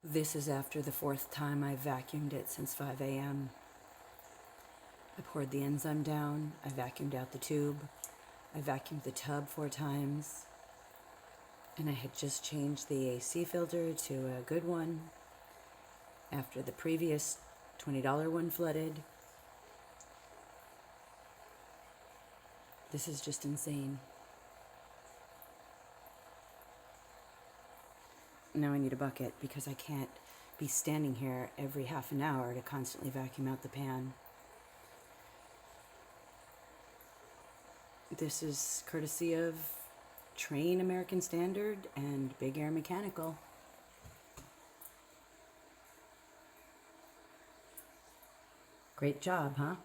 This is after the fourth time I vacuumed it since 5 a.m. I poured the enzyme down, I vacuumed out the tube, I vacuumed the tub 4 times, and I had just changed the AC filter to a good one after the previous $20 one flooded. This is just insane. Now I need a bucket because I can't be standing here every half an hour to constantly vacuum out the pan. This is courtesy of Trane American Standard and Big Air Mechanical. Great job, huh?